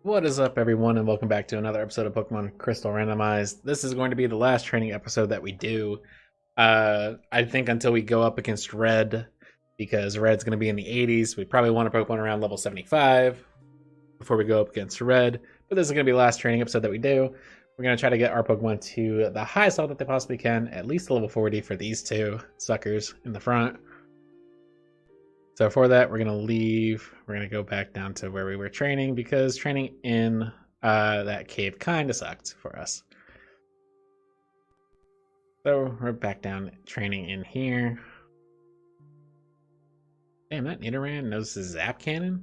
What is up, everyone, and welcome back to another episode of Pokemon Crystal Randomized. This is going to be the last training episode that we do. I think until we go up against Red, because Red's going to be in the 80s. We probably want a Pokemon around level 75 before we go up against Red. But this is going to be the last training episode that we do. We're going to try to get our Pokemon to the highest level that they possibly can, at least level 40 for these two suckers in the front. So for that, we're going to leave. We're going to go back down to where we were training because training in that cave kind of sucked for us. So we're back down training in here. Damn, that Nidoran knows the Zap Cannon?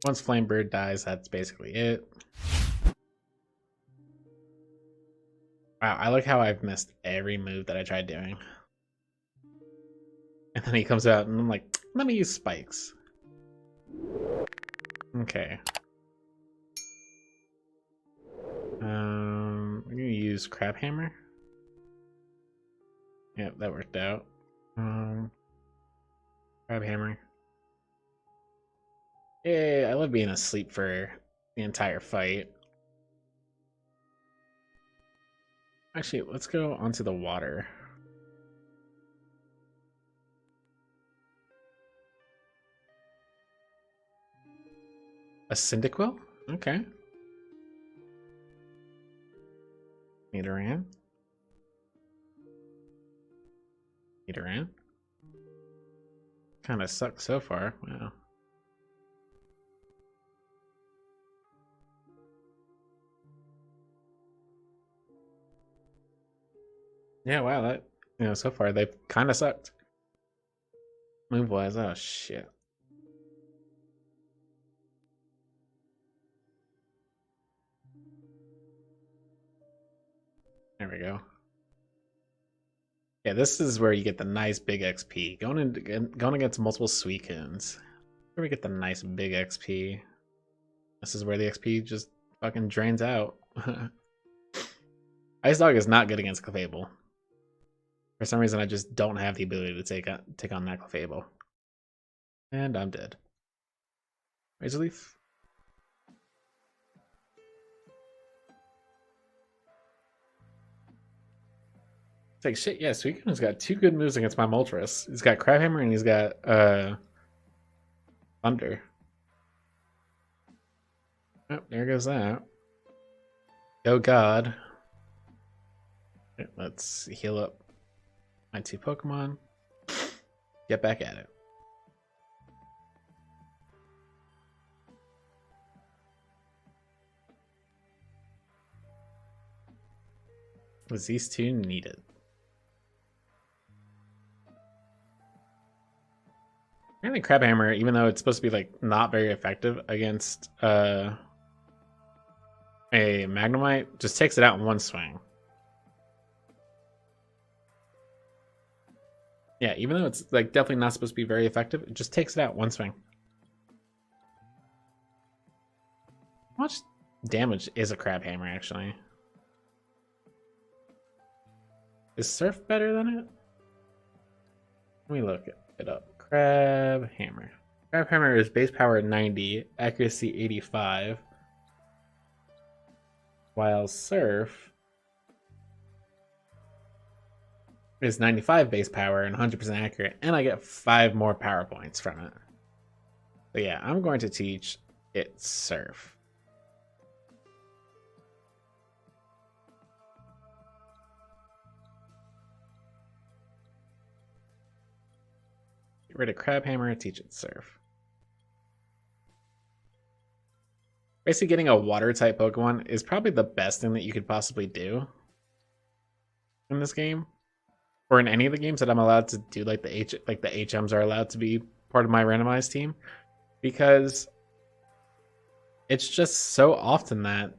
Once Flamebird dies, that's basically it. Wow, I like how I've missed every move that I tried doing. And then he comes out and I'm like, let me use spikes. Okay. I'm gonna use Crab Hammer. Yep, that worked out. Crab Hammer. Yay, I love being asleep for the entire fight. Actually, let's go onto the water. A Cyndaquil? Okay. Nidoran. Nidoran. Kind of sucks so far. Wow. Yeah, wow, that, so far they've kind of sucked. Move wise, oh shit. There we go. Yeah, this is where you get the nice big XP. Going against multiple Suicunes. Where we get the nice big XP. This is where the XP just fucking drains out. Ice Dog is not good against Clefable. For some reason, I just don't have the ability to take on that Clefable. And I'm dead. Razor Leaf. It's like, shit, yeah, Suicune's got two good moves against my Moltres. He's got Crab Hammer and he's got Thunder. Oh, there goes that. Oh god. Let's heal up my two Pokemon. Get back at it. Was these two needed? Apparently Crab Hammer, even though it's supposed to be like not very effective against a Magnemite, just takes it out in one swing. Yeah, even though it's like definitely not supposed to be very effective, it just takes it out one swing. How much damage is a Crab Hammer actually? Is Surf better than it? Let me look it up. Crab Hammer. Crab Hammer is base power 90, accuracy 85. While Surf is 95 base power and 100% accurate, and I get 5 more power points from it. But yeah, I'm going to teach it Surf. Get rid of Crab Hammer and teach it Surf. Basically, getting a water type Pokemon is probably the best thing that you could possibly do in this game, or in any of the games that I'm allowed to do. Like the HMs are allowed to be part of my randomized team, because it's just so often that,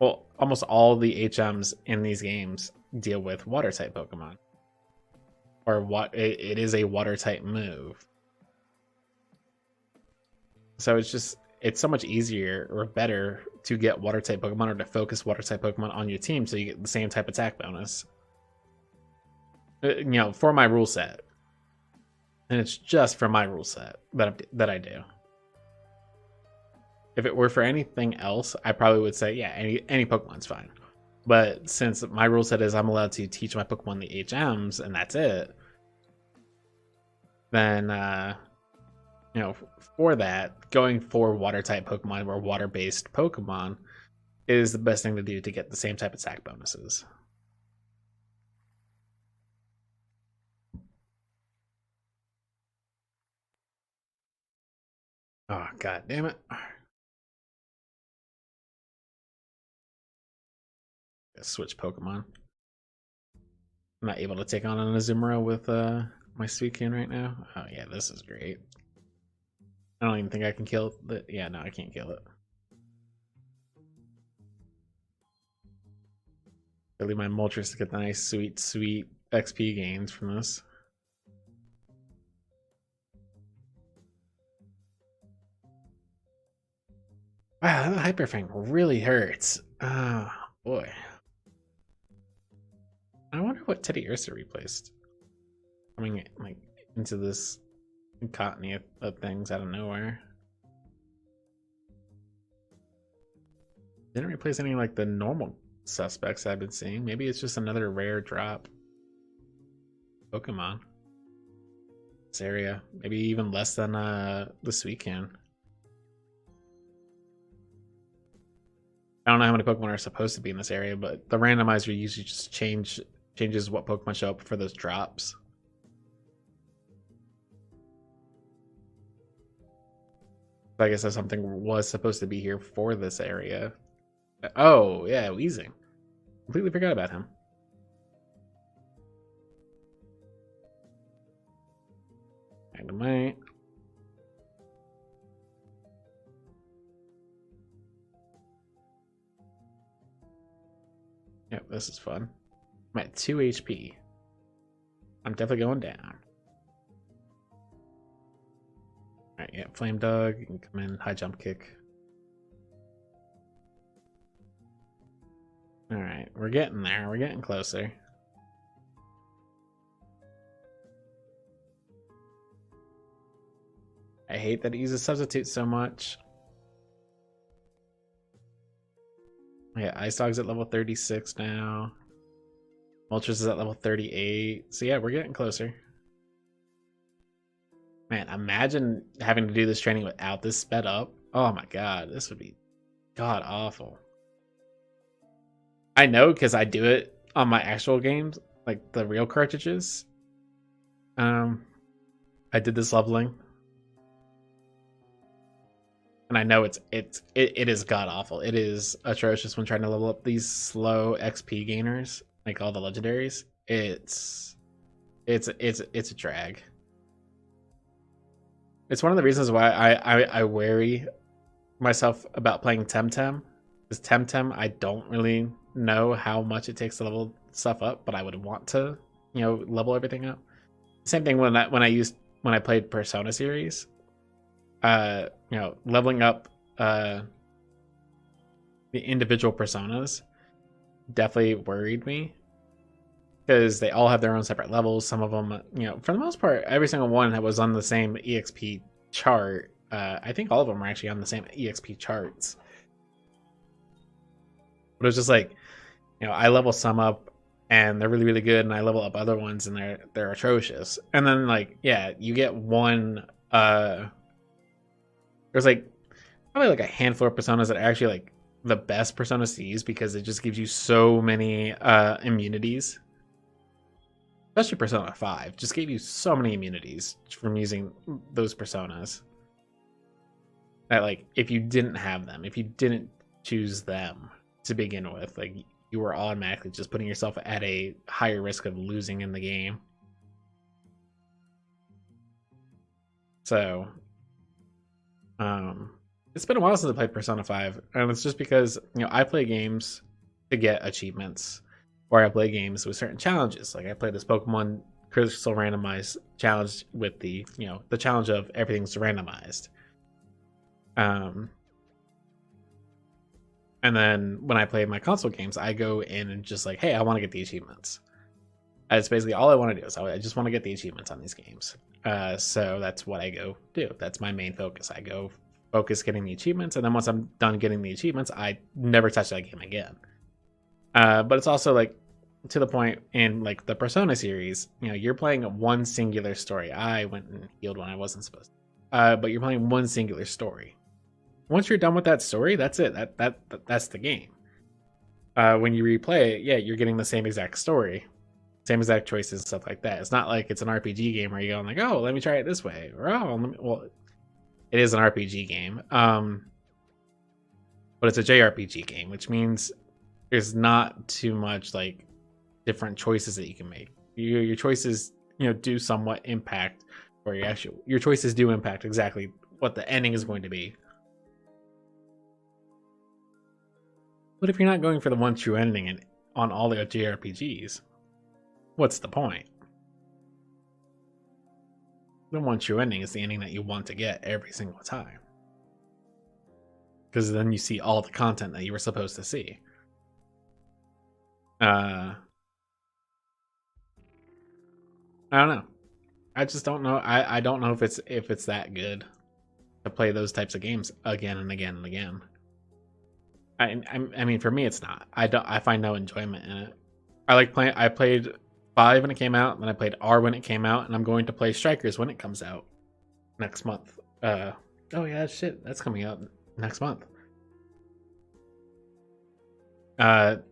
well, almost all the HMs in these games deal with water type Pokemon, or what it is a water type move. So it's so much easier or better to get water type Pokemon, or to focus water type Pokemon on your team so you get the same type attack bonus. For my rule set. and it's just for my rule set that I do. If it were for anything else, I probably would say, yeah, any Pokemon's fine. But since my rule set is I'm allowed to teach my Pokemon the HMs and that's it, then for that, going for water type Pokemon or water based Pokemon is the best thing to do to get the same type of attack bonuses. Oh, god damn it. Switch Pokemon. I'm not able to take on an Azumarill with my Suicune right now. Oh yeah, this is great. I don't even think I can kill it. Yeah, no, I can't kill it. Really, my Moltres to get the nice, sweet XP gains from this. Wow, that Hyper Fang really hurts. Oh boy. I wonder what Teddy Ursa replaced. Coming like into this continy of things out of nowhere. Didn't replace any like the normal suspects I've been seeing. Maybe it's just another rare drop Pokemon. This area. Maybe even less than the Suicune. I don't know how many Pokemon are supposed to be in this area, but the randomizer usually just changes what Pokemon show up for those drops. I guess that something was supposed to be here for this area. Oh, yeah, Weezing. Completely forgot about him. Magnemite. Yep, this is fun. I'm at 2 HP. I'm definitely going down. Alright, yeah, Flame Dog. You can come in, high jump kick. Alright, we're getting there. We're getting closer. I hate that he uses substitute so much. Yeah, Ice Dog's at level 36 now. Moltres is at level 38. So yeah, we're getting closer. Man, imagine having to do this training without this sped up. Oh my god, this would be god awful. I know because I do it on my actual games, like the real cartridges. I did this leveling. And I know it is god awful. It is atrocious when trying to level up these slow XP gainers, like all the legendaries. It's a drag. It's one of the reasons why I worry myself about playing Temtem. Because Temtem, I don't really know how much it takes to level stuff up, but I would want to, level everything up. Same thing when I played Persona series. Leveling up the individual personas definitely worried me because they all have their own separate levels. Some of them, for the most part, every single one was on the same EXP chart. I think all of them are actually on the same EXP charts. But it was just like, I level some up and they're really, really good, and I level up other ones and they're atrocious. And then you get one. There's probably a handful of personas that are actually the best personas to use because it just gives you so many immunities. Especially Persona 5 just gave you so many immunities from using those personas. That if you didn't have them, if you didn't choose them to begin with, you were automatically just putting yourself at a higher risk of losing in the game. So it's been a while since I played Persona 5, and it's just because I play games to get achievements, or I play games with certain challenges. Like I played this Pokemon Crystal Randomized challenge with the the challenge of everything's randomized. And then when I play my console games, I go in and just hey, I want to get the achievements. That's basically all I want to do. So I just want to get the achievements on these games. So that's what I go do. That's my main focus. I go focus getting the achievements, and then once I'm done getting the achievements, I never touch that game again. But it's also like to the point in like the Persona series, you're playing one singular story. I went and healed when I wasn't supposed to. But you're playing one singular story. Once you're done with that story, that's it. That's the game. When you replay it, yeah, you're getting the same exact story, same exact choices, and stuff like that. It's not like it's an RPG game where you're going like, oh, let me try it this way, or well, it is an RPG game, but it's a JRPG game, which means there's not too much like different choices that you can make. Your choices, do somewhat impact, or your choices do impact exactly what the ending is going to be. But if you're not going for the one true ending on all the JRPGs, what's the point? The one true ending is the ending that you want to get every single time. Because then you see all the content that you were supposed to see. I don't know. I just don't know. I don't know if it's that good to play those types of games again and again and again. I mean, for me, it's not. I find no enjoyment in it. I played 5 when it came out, and then I played R when it came out, and I'm going to play Strikers when it comes out next month. Oh yeah, shit, that's coming out next month.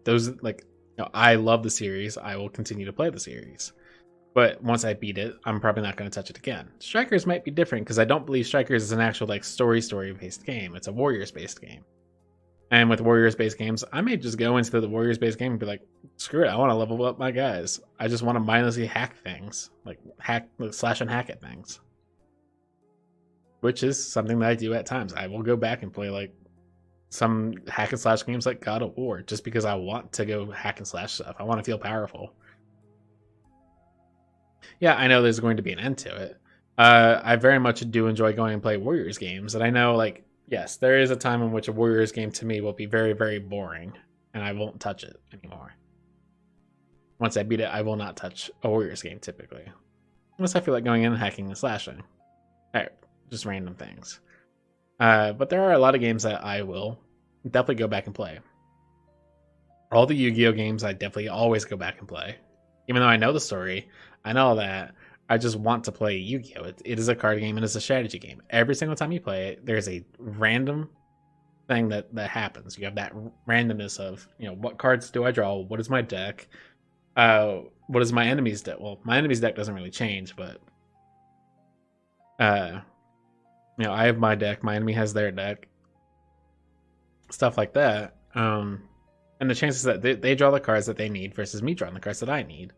Those like, I love the series. I will continue to play the series, but once I beat it, I'm probably not going to touch it again. Strikers might be different because I don't believe Strikers is an actual like story based game. It's a Warriors based game. And with Warriors-based games, I may just go into the Warriors-based game and be like, screw it, I want to level up my guys. I just want to mindlessly hack things. Like slash and hack at things. Which is something that I do at times. I will go back and play like some hack and slash games like God of War, just because I want to go hack and slash stuff. I want to feel powerful. Yeah, I know there's going to be an end to it. I very much do enjoy going and play Warriors games, and I know like, yes, there is a time in which a Warriors game to me will be very, very boring, and I won't touch it anymore. Once I beat it, I will not touch a Warriors game typically. Unless I feel like going in and hacking and slashing. Alright, just random things. But there are a lot of games that I will definitely go back and play. All the Yu-Gi-Oh games, I definitely always go back and play. Even though I know the story, I know that, I just want to play Yu-Gi-Oh! It is a card game and it's a strategy game. Every single time you play it, there's a random thing that happens. You have that randomness of, what cards do I draw? What is my deck? What is my enemy's deck? Well, my enemy's deck doesn't really change, but I have my deck. My enemy has their deck. Stuff like that. And the chances that they draw the cards that they need versus me drawing the cards that I need.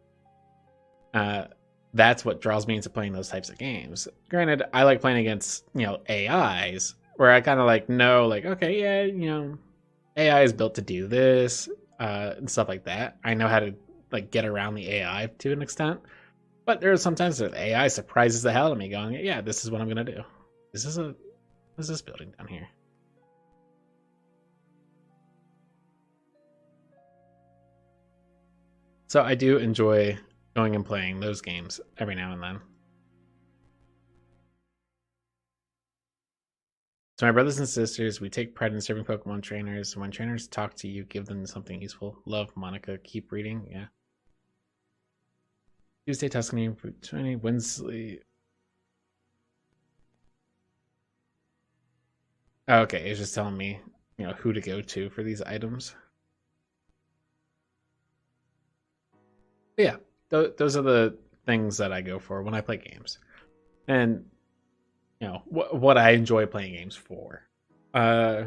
That's what draws me into playing those types of games. Granted, I like playing against, AIs, where I kind of like know, like, okay, yeah, AI is built to do this, and stuff like that. I know how to like get around the AI to an extent, but there are sometimes that AI surprises the hell out of me, going, yeah, this is what I'm gonna do. What is this building down here? So I do enjoy going and playing those games every now and then. So my brothers and sisters, we take pride in serving Pokemon trainers. When trainers talk to you, give them something useful. Love, Monica. Keep reading. Yeah. Tuesday, Tuscany, 20, Wednesday. Oh, okay, it's just telling me, who to go to for these items. But yeah, those are the things that I go for when I play games, and what I enjoy playing games for. Yeah,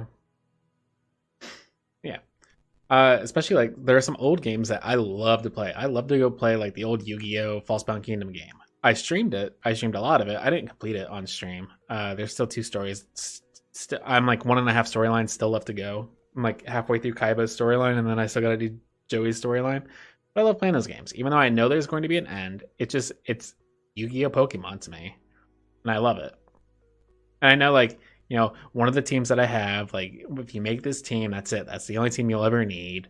especially like there are some old games that I love to play. I love to go play like the old Yu-Gi-Oh! Falsebound Kingdom game. I streamed it. I streamed a lot of it. I didn't complete it on stream. There's still 2 stories. I'm like 1.5 storylines still left to go. I'm like halfway through Kaiba's storyline, and then I still got to do Joey's storyline. But I love playing those games, even though I know there's going to be an end. It's Yu-Gi-Oh! Pokemon to me, and I love it. And I know, like, one of the teams that I have, like, if you make this team, that's it. That's the only team you'll ever need.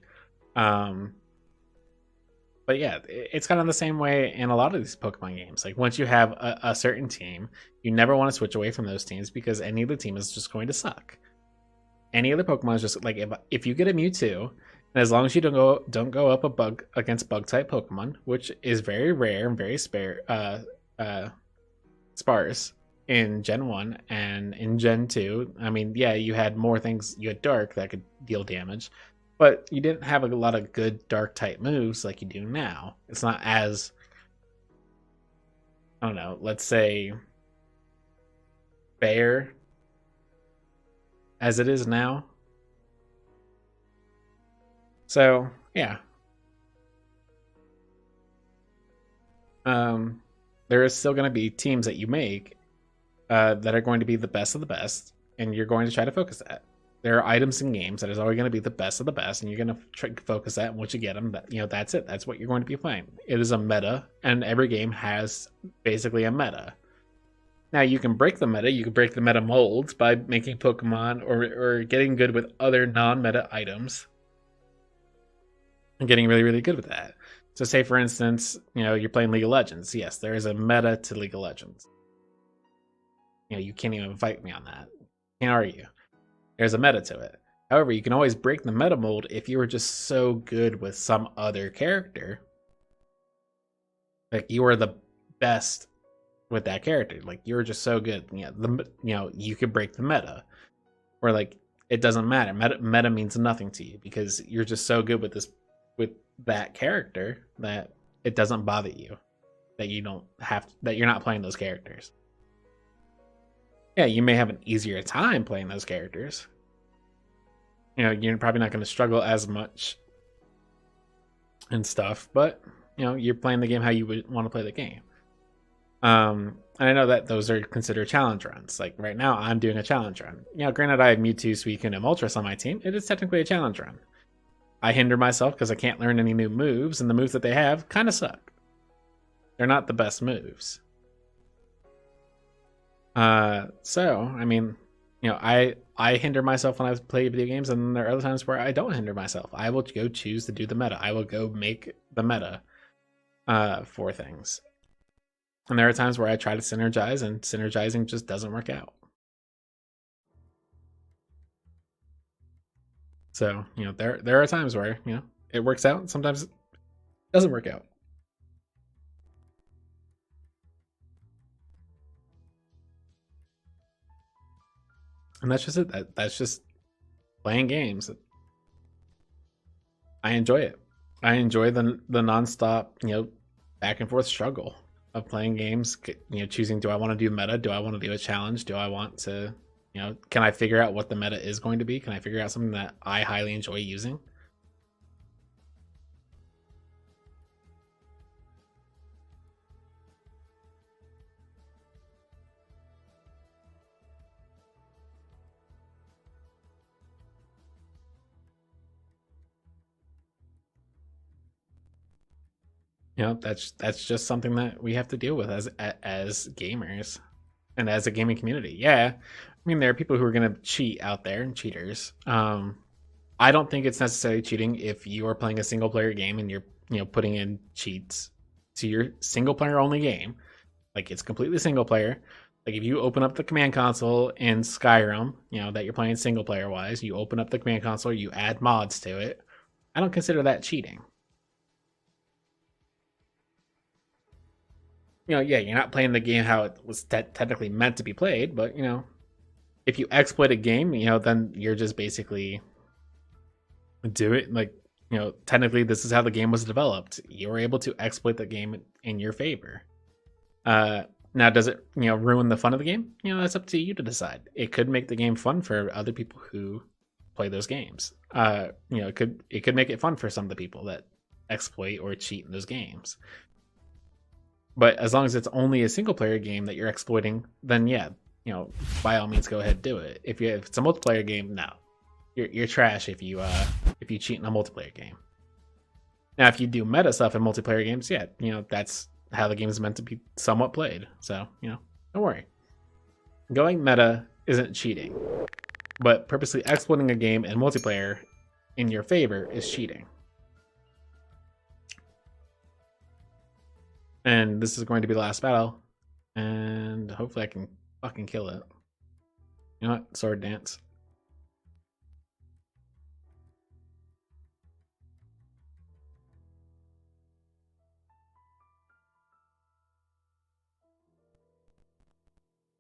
But yeah, it's kind of the same way in a lot of these Pokemon games. Like once you have a certain team, you never want to switch away from those teams because any of the team is just going to suck. Any other Pokemon is just like if you get a Mewtwo, and as long as you don't go up a bug against bug type Pokemon, which is very rare and very sparse in Gen 1 and in Gen 2. I mean, yeah, you had more things. You had Dark that could deal damage, but you didn't have a lot of good Dark type moves like you do now. It's not as, I don't know, let's say fair as it is now. So, yeah. There is still going to be teams that you make that are going to be the best of the best, and you're going to try to focus that. There are items in games that is always going to be the best of the best, and you're going to try to focus that. And once you get them, that's it. That's what you're going to be playing. It is a meta, and every game has basically a meta. Now you can break the meta. You can break the meta molds by making Pokemon or getting good with other non-meta items, and getting really, really good with that. So, say for instance, you're playing League of Legends. Yes, there is a meta to League of Legends. You can't even fight me on that. Can't argue. There's a meta to it. However, you can always break the meta mold if you were just so good with some other character. Like you were the best with that character. Like you were just so good. You could break the meta. Or like it doesn't matter. Meta means nothing to you because you're just so good with that character that it doesn't bother you. That you're not playing those characters. Yeah, you may have an easier time playing those characters. You're probably not going to struggle as much and stuff, but you're playing the game how you would want to play the game. And I know that those are considered challenge runs. Like right now, I'm doing a challenge run. Granted, I have Mewtwo, Suicune, and Moltres on my team. It is technically a challenge run. I hinder myself because I can't learn any new moves, and the moves that they have kind of suck. They're not the best moves. So I mean, I hinder myself when I play video games, and there are other times where I don't hinder myself. I will go choose to do the meta. I will go make the meta for things. And there are times where I try to synergize, and synergizing just doesn't work out. So, there are times where, it works out, and sometimes it doesn't work out. And that's just it. That's just playing games. I enjoy it. I enjoy the nonstop, back and forth struggle of playing games. Choosing, do I want to do meta? Do I want to do a challenge? Do I want to, can I figure out what the meta is going to be? Can I figure out something that I highly enjoy using? That's just something that we have to deal with as gamers and as a gaming community. Yeah, I mean there are people who are going to cheat out there and cheaters. I don't think it's necessarily cheating if you are playing a single player game and you're putting in cheats to your single player only game. Like it's completely single player. Like if you open up the command console in Skyrim, that you're playing single player wise, you open up the command console, you add mods to it. I don't consider that cheating. Yeah, you're not playing the game how it was technically meant to be played, but if you exploit a game, then you're just basically do it like, technically this is how the game was developed. You were able to exploit the game in your favor. Now, does it, ruin the fun of the game? That's up to you to decide. It could make the game fun for other people who play those games. It could make it fun for some of the people that exploit or cheat in those games. But as long as it's only a single player game that you're exploiting, then yeah, by all means go ahead and do it. If it's a multiplayer game, no, you're trash if you cheat in a multiplayer game. Now, if you do meta stuff in multiplayer games, yeah, that's how the game is meant to be somewhat played. So don't worry. Going meta isn't cheating, but purposely exploiting a game in multiplayer in your favor is cheating. And this is going to be the last battle. And hopefully I can fucking kill it. You know what? Sword dance.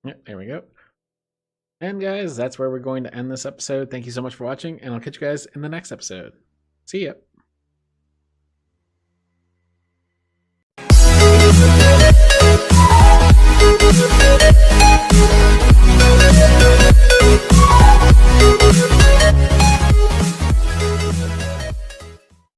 Yep, there we go. And guys, that's where we're going to end this episode. Thank you so much for watching, and I'll catch you guys in the next episode. See ya.